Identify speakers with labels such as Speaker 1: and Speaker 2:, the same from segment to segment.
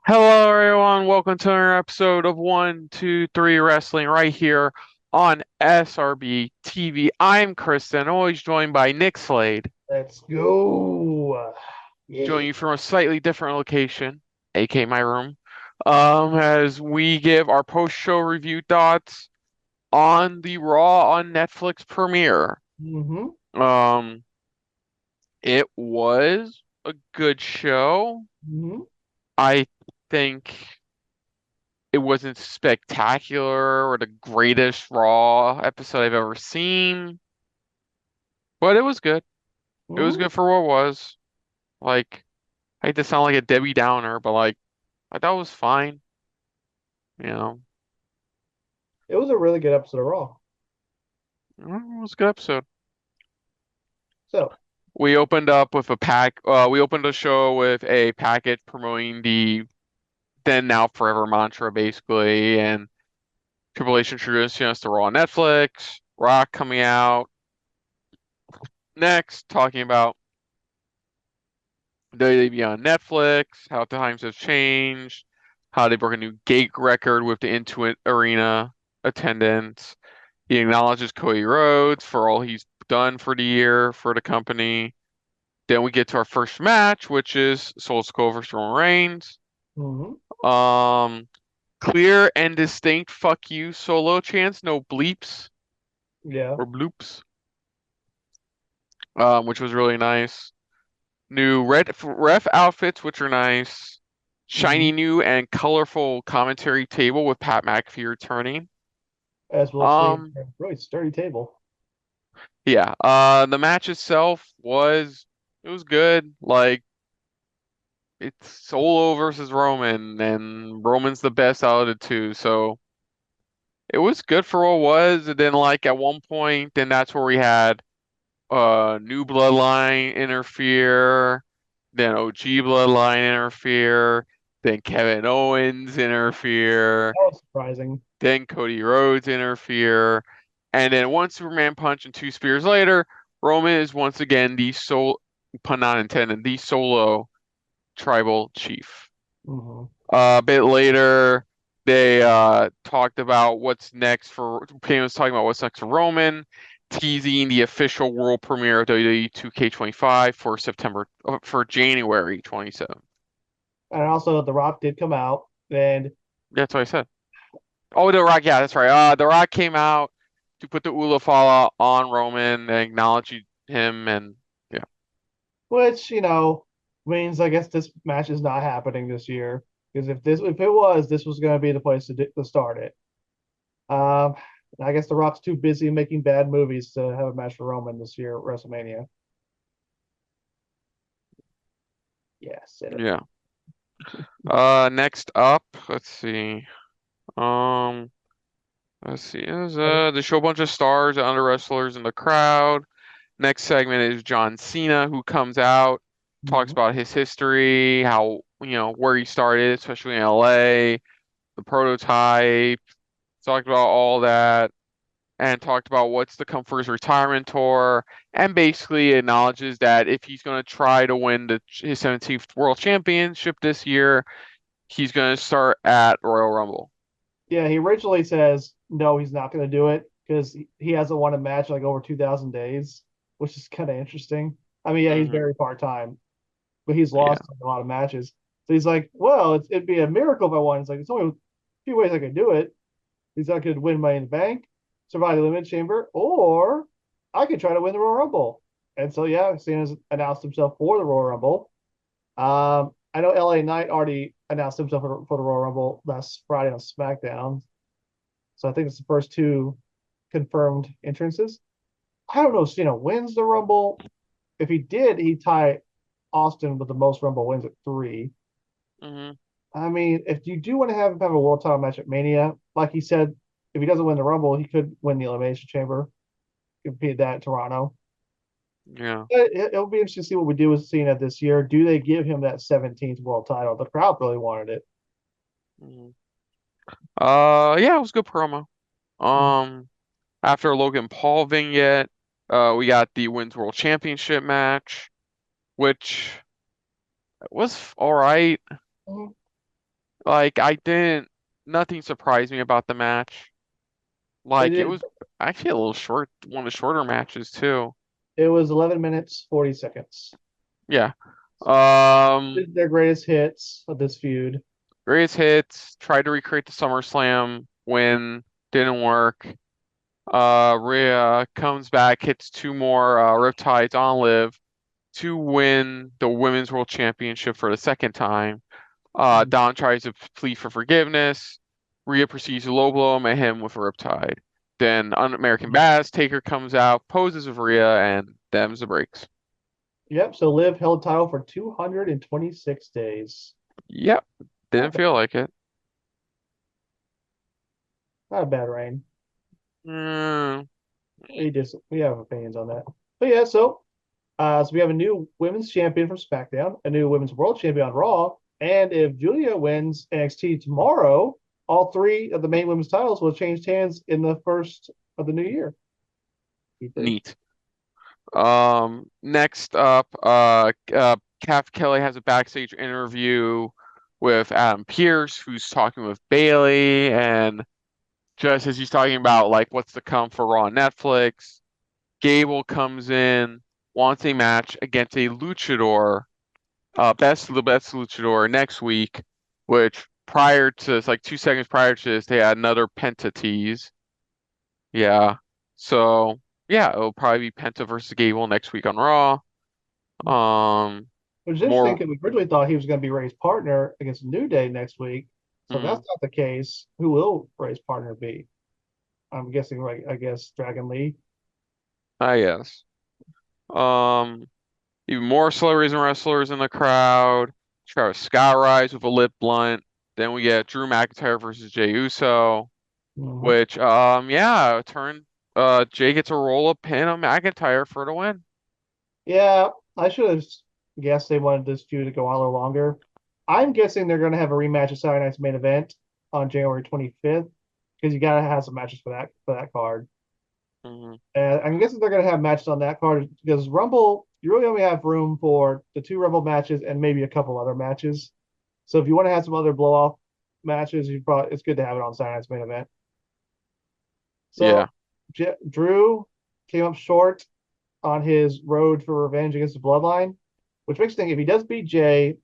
Speaker 1: Hello, everyone. Welcome to another episode of 1, 2, 3 Wrestling right here on SRB TV. I'm Kristen, always joined by Nick Slade,
Speaker 2: Let's go.
Speaker 1: joining
Speaker 2: Yeah.
Speaker 1: you from a slightly different location, aka my room, as we give our post-show review thoughts on the Raw on Netflix premiere.
Speaker 2: Mm-hmm.
Speaker 1: Um, it was a good show.
Speaker 2: Mm-hmm.
Speaker 1: I think it wasn't spectacular or the greatest Raw episode I've ever seen, but it was good. It was
Speaker 2: Mm-hmm.
Speaker 1: good for what it was. Like, I hate to sound like a Debbie Downer, but like, I thought it was fine. You know,
Speaker 2: It was a really good episode of Raw.
Speaker 1: it was a good episode.
Speaker 2: So,
Speaker 1: We opened up with a pack. We opened the show with a package promoting the then now forever mantra, basically, and Triple H introducing us to Raw on Netflix. Rock coming out next, talking about WWE on Netflix, how times have changed, how they broke a new gate record with the Intuit Arena attendance. He acknowledges Cody Rhodes for all he's done for the year for the company. Then we get to our first match, which is Soul Skull versus Roman Reigns.
Speaker 2: mm-hmm.
Speaker 1: Um, Clear and distinct fuck you solo chants, no bleeps
Speaker 2: Yeah.
Speaker 1: or bloops, which was really nice. New red ref outfits, which are nice.
Speaker 2: Mm-hmm.
Speaker 1: Shiny new and colorful commentary table with Pat McAfee returning.
Speaker 2: As we'll see,
Speaker 1: Um,
Speaker 2: really sturdy table.
Speaker 1: yeah. The match itself it was good. Like it's Solo versus Roman, and Roman's the best out of the two, so it was good for what it was. And then like at one point, then that's where we had new bloodline interfere, then OG bloodline interfere, then Kevin Owens interfere,
Speaker 2: That was surprising.
Speaker 1: then Cody Rhodes interfere, and then one Superman punch and two spears later, Roman is once again pun not intended, the solo tribal chief.
Speaker 2: Mm-hmm.
Speaker 1: A bit later, they talked about what's next for Payne was talking about what's next for Roman, teasing the official world premiere of WWE 2K25 for January 27th.
Speaker 2: And also, The Rock did come out, and
Speaker 1: That's what I said. Oh, The Rock, yeah, that's right. The Rock came out to put the Ula Fala on Roman and acknowledge him, and yeah,
Speaker 2: which means I guess this match is not happening this year because if it was, this was going to be the place to start it. Um, I guess The Rock's too busy making bad movies to have a match for Roman this year at WrestleMania. Yes, yeah,
Speaker 1: yeah. Next up, let's see. Um, let's see. They show a bunch of stars and under wrestlers in the crowd. Next segment is John Cena, who comes out, talks
Speaker 2: mm-hmm.
Speaker 1: about his history, how, where he started, especially in LA, the prototype, talked about all that, and talked about what's to come for his retirement tour, and basically acknowledges that if he's going to try to win his 17th World Championship this year, he's going to start at Royal Rumble.
Speaker 2: Yeah, he originally says no, he's not going to do it because he hasn't won a match like over 2,000 days, which is kind of interesting. I mean, yeah, he's
Speaker 1: Hmm.
Speaker 2: very part time, but he's
Speaker 1: Yeah.
Speaker 2: lost a lot of matches. So he's like, well, it'd be a miracle if I won. It's like, it's only a few ways I could do it. He's not going to win Money in the Bank, survive the Elimination Chamber, or I could try to win the Royal Rumble. And so, yeah, Cena's announced himself for the Royal Rumble. I know LA Knight already announced himself for the Royal Rumble last Friday on SmackDown. So I think it's the first two confirmed entrances. I don't know if Cena wins the Rumble. If he did, he'd tie Austin with the most Rumble wins at three.
Speaker 1: Hmm.
Speaker 2: I mean, if you do want to have him have a world title match at Mania, like he said, if he doesn't win the Rumble, he could win the Elimination Chamber, compete that in Toronto.
Speaker 1: Yeah.
Speaker 2: It'll be interesting to see what we do with Cena this year. Do they give him that 17th world title? The crowd really wanted it.
Speaker 1: Hmm. Yeah, it was a good promo. Um, After Logan Paul vignette, we got the Women's World Championship match, which was all right.
Speaker 2: Mm-hmm.
Speaker 1: Like I didn't, nothing surprised me about the match.
Speaker 2: It
Speaker 1: Like it
Speaker 2: did.
Speaker 1: was actually a little short, one of the shorter matches too.
Speaker 2: It was 11 minutes 40 seconds.
Speaker 1: Yeah. Um,
Speaker 2: Their greatest hits of this feud.
Speaker 1: greatest hits, tried to recreate the SummerSlam win, didn't work. Rhea comes back, hits two more Riptides on Liv to win the Women's World Championship for the second time. Don tries to plead for forgiveness. Rhea proceeds to low blow him and hit him with a Riptide. Then Un-American Badass Taker comes out, poses with Rhea, and them's the breaks.
Speaker 2: Yep. So Liv held title for 226 days.
Speaker 1: Yep,
Speaker 2: Not
Speaker 1: didn't
Speaker 2: bad.
Speaker 1: feel like it.
Speaker 2: Not a bad reign.
Speaker 1: Mm,
Speaker 2: We have opinions on that. But yeah, so we have a new women's champion from SmackDown, a new women's world champion on Raw, and if Julia wins NXT tomorrow, all three of the main women's titles will change hands in the first of the new year. Pretty.
Speaker 1: neat. Next up, Kelley has a backstage interview with Adam Pearce, who's talking with Bailey, and just as he's talking about like what's to come for Raw on Netflix, Gable comes in, wants a match against a luchador, the best luchador next week, which prior to this, like 2 seconds prior to this, they had another Penta tease. Yeah. So yeah, it'll probably be Penta versus Gable next week on Raw. Um,
Speaker 2: Which is interesting
Speaker 1: more.
Speaker 2: because we originally thought he was going to be Ray's partner against New Day next week. So if that's
Speaker 1: Mm,
Speaker 2: not the case, who will Ray's partner be? I'm guessing, like, I guess Dragon Lee.
Speaker 1: yes. Um, even more celebrities and wrestlers in the crowd. Travis Scott rise with a lip blunt. Then we get Drew McIntyre versus Jey Uso,
Speaker 2: Mm-hmm.
Speaker 1: which yeah, Jey gets a roll up pin on McIntyre for the win.
Speaker 2: Yeah, I should have guessed they wanted this feud to go on a little longer. I'm guessing they're going to have a rematch of Saturday Night's main event on January 25th because you got to have some matches for that card.
Speaker 1: Hmm.
Speaker 2: And I'm guessing they're going to have matches on that card because Rumble, you really only have room for the two Rumble matches and maybe a couple other matches. So if you want to have some other blow off matches, it's good to have it on Saturday Night's main event. So
Speaker 1: Yeah,
Speaker 2: Drew came up short on his road for revenge against the Bloodline, which makes me think if he does beat Jay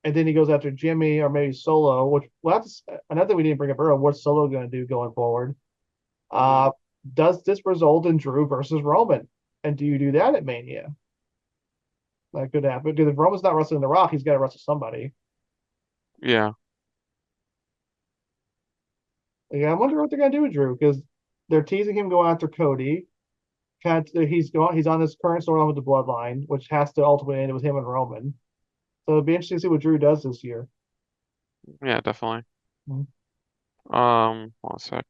Speaker 2: and then he goes after Jimmy or maybe Solo, which well, that's another thing we didn't bring up earlier. What's Solo going to do going forward?
Speaker 1: hmm,
Speaker 2: Uh, does this result in Drew versus Roman? And do you do that at Mania? That could happen because if Roman's not wrestling The Rock, he's got to wrestle somebody.
Speaker 1: yeah,
Speaker 2: Like, I wonder what they're going to do with Drew because they're teasing him going after Cody. He's on this current storyline with the Bloodline, which has to ultimately end with him and Roman. So it'd be interesting to see what Drew does this year.
Speaker 1: yeah, definitely.
Speaker 2: Mhm.
Speaker 1: One sec.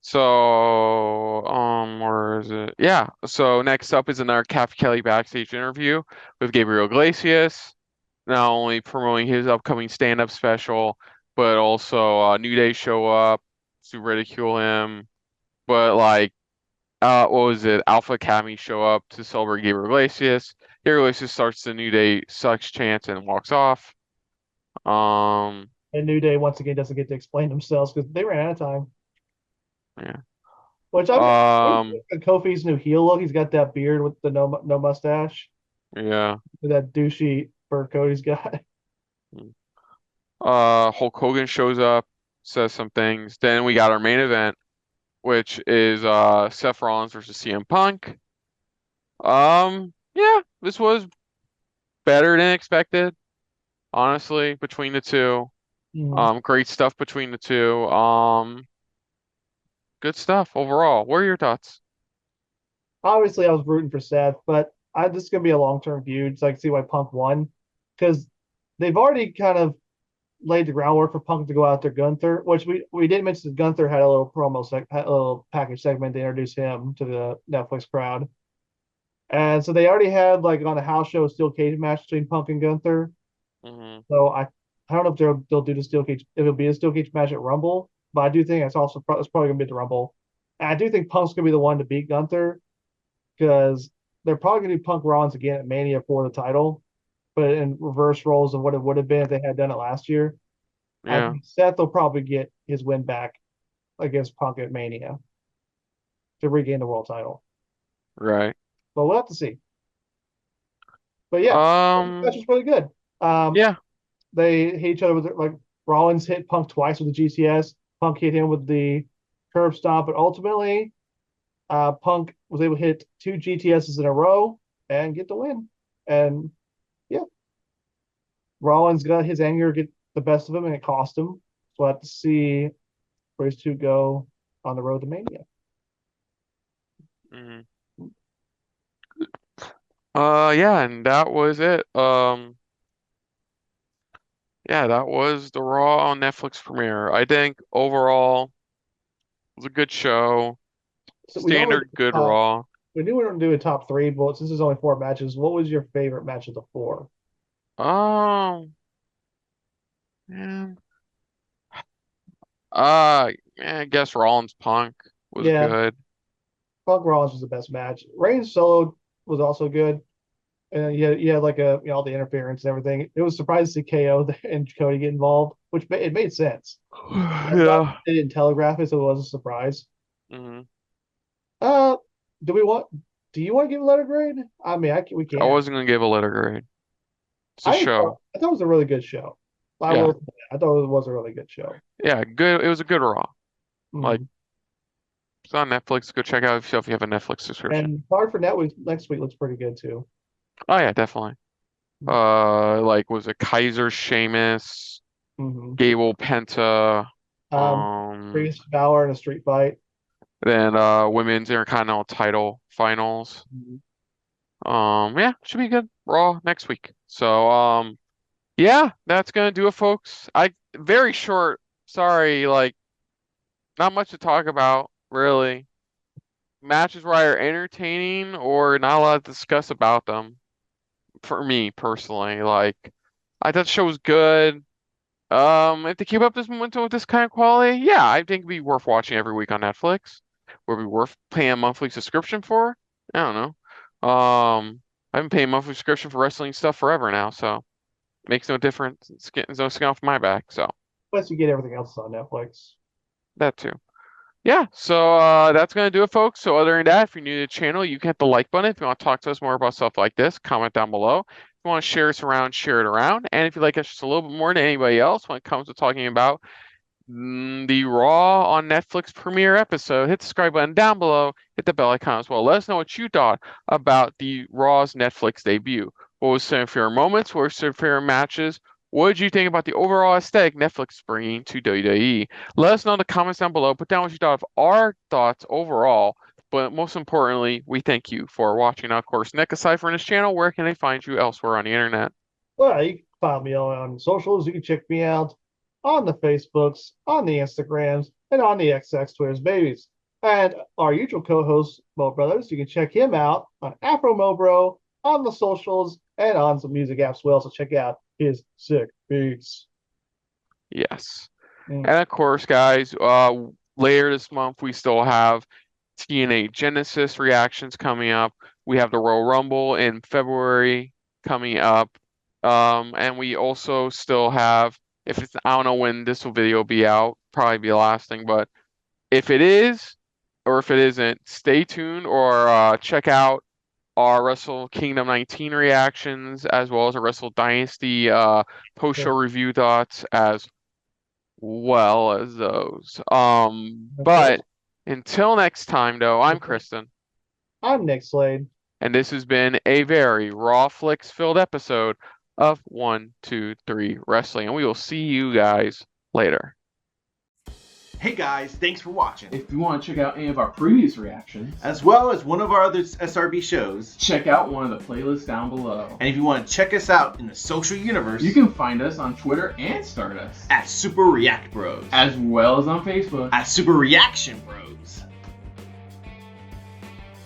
Speaker 1: So, where is it? Yeah. So next up is another Kelley backstage interview with Gabriel Iglesias, not only promoting his upcoming stand-up special, but also New Day show up to ridicule him. But like, what was it? Alpha Academy show up to celebrate Gabriel Iglesias. Gabriel Iglesias starts the New Day sucks chant and walks off. Um,
Speaker 2: And New Day once again doesn't get to explain themselves because they ran out of time.
Speaker 1: yeah.
Speaker 2: Which I'm
Speaker 1: Um,
Speaker 2: Kofi's new heel look. He's got that beard with the no mustache,
Speaker 1: yeah.
Speaker 2: with that douchey fur coat he's got.
Speaker 1: Hulk Hogan shows up, says some things. Then we got our main event, which is Seth Rollins versus CM Punk. Yeah, this was better than expected, honestly, between the two.
Speaker 2: Mm.
Speaker 1: Great stuff between the two. Good stuff overall. What are your thoughts?
Speaker 2: Obviously, I was rooting for Seth, but this is gonna be a long term feud, so I can see why Punk won because they've already kind of laid the groundwork for Punk to go out there Gunther, which we did mention that Gunther had a little had a little package segment to introduce him to the Netflix crowd. And so they already had like on a house show a steel cage match between Punk and Gunther.
Speaker 1: Hmm.
Speaker 2: So I don't know if they'll do the steel cage if it'll be a steel cage match at Rumble, but I do think it's probably gonna be at the Rumble. And I do think Punk's gonna be the one to beat Gunther because they're probably gonna do Punk Rollins again at Mania for the title, but in reverse roles of what it would have been if they had done it last year. I
Speaker 1: Yeah.
Speaker 2: think Seth will probably get his win back against Punk at Mania to regain the world title.
Speaker 1: Right.
Speaker 2: But we'll have to see. But yeah, that
Speaker 1: Um.
Speaker 2: was really good. Um,
Speaker 1: Yeah.
Speaker 2: they hit each other with like Rollins hit Punk twice with the GTS. Punk hit him with the curb stomp, but ultimately, Punk was able to hit 2 GTSs in a row and get the win. And yeah, Rollins got his anger get the best of him, and it cost him. So we'll have to see where his two go on the road to Mania.
Speaker 1: Mhm. Yeah, and that was it. Yeah, that was the Raw on Netflix premiere. I think overall it was a good show.
Speaker 2: So we normally
Speaker 1: Standard good
Speaker 2: top.
Speaker 1: Raw.
Speaker 2: We knew we were doing top three, but since there's only 4 matches, what was your favorite match of the four?
Speaker 1: Um, man. Yeah, I guess Rollins Punk was
Speaker 2: Yeah,
Speaker 1: good.
Speaker 2: Punk Rollins was the best match. Reigns solo was also good. And you had like all the interference and everything. It was surprising to see KO and Cody get involved, which it made sense. I'm glad
Speaker 1: Yeah.
Speaker 2: they didn't telegraph it, so it was a surprise.
Speaker 1: hmm
Speaker 2: Uh, do we want? Do you want to give a letter grade? I mean, we
Speaker 1: I
Speaker 2: can.
Speaker 1: wasn't gonna give a letter grade. It's a show.
Speaker 2: I thought it was a really good show. I
Speaker 1: Yeah.
Speaker 2: will. I thought it was a really good show.
Speaker 1: Yeah, good. It was a good Raw. Like,
Speaker 2: Mhm.
Speaker 1: it's on Netflix. Go check out if you have a Netflix subscription.
Speaker 2: And card for next week looks pretty good too.
Speaker 1: Oh yeah, definitely. Like was it Kaiser Sheamus,
Speaker 2: Mm-hmm.
Speaker 1: Gable Penta,
Speaker 2: Um,
Speaker 1: um,
Speaker 2: Priest Balor in a street fight.
Speaker 1: then women's Intercontinental title finals.
Speaker 2: Mhm.
Speaker 1: Yeah, should be good. Raw next week. So, yeah, that's gonna do it, folks. Very short. Sorry, like not much to talk about, really. Matches were either entertaining or not a lot to discuss about them. For me personally, like I thought the show was good. If they keep up this momentum with this kind of quality, yeah, I think it'd be worth watching every week on Netflix. Would be worth paying a monthly subscription for. I don't know. I've been paying a monthly subscription for wrestling stuff forever now, so it makes no difference. It's getting no skin off my back, so
Speaker 2: Plus, you get everything else on Netflix.
Speaker 1: that too. Yeah, so that's gonna do it, folks. So other than that, if you're new to the channel, you can hit the like button. If you want to talk to us more about stuff like this, comment down below. If you want to share us around, share it around. And if you like us just a little bit more than anybody else when it comes to talking about the Raw on Netflix premiere episode, hit the subscribe button down below, hit the bell icon as well. Let us know what you thought about the Raw's Netflix debut. What was some of your favorite moments? What were some of your favorite matches? What did you think about the overall aesthetic Netflix is bringing to WWE? Let us know in the comments down below. Put down what you thought of our thoughts overall. But most importantly, we thank you for watching. Now, of course, Nick, aside from this channel, where can they find you elsewhere on the internet?
Speaker 2: Well, you can find me on socials. You can check me out on the Facebooks, on the Instagrams, and on the XX Twitters, babies. And our usual co-host, Mo Brothers, you can check him out on Afro Mobro, on the socials, and on some music apps. We also check out his sick beats.
Speaker 1: Yes.
Speaker 2: Mm.
Speaker 1: And of course, guys, later this month we still have TNA Genesis reactions coming up. We have the Royal Rumble in February coming up. And we also still have, if it's, I don't know when this video will be out, probably be the last thing, but if it is, or if it isn't, stay tuned or check out our Wrestle Kingdom 19 reactions as well as our Wrestle Dynasty post-show review thoughts as well as those. But until next time, though, I'm Kristen,
Speaker 2: I'm Nick Slade.
Speaker 1: and this has been a very Raw Flicks filled episode of 1, 2, 3 Wrestling, and we will see you guys later.
Speaker 3: Hey guys, thanks for watching.
Speaker 1: If you want to check out any of our previous reactions,
Speaker 3: As well as one of our other SRB shows.
Speaker 1: check out one of the playlists down below.
Speaker 3: And if you want to check us out in the social universe,
Speaker 1: You can find us on Twitter and Stardust,
Speaker 3: at Super React Bros.
Speaker 1: as well as on Facebook.
Speaker 3: At Super Reaction Bros.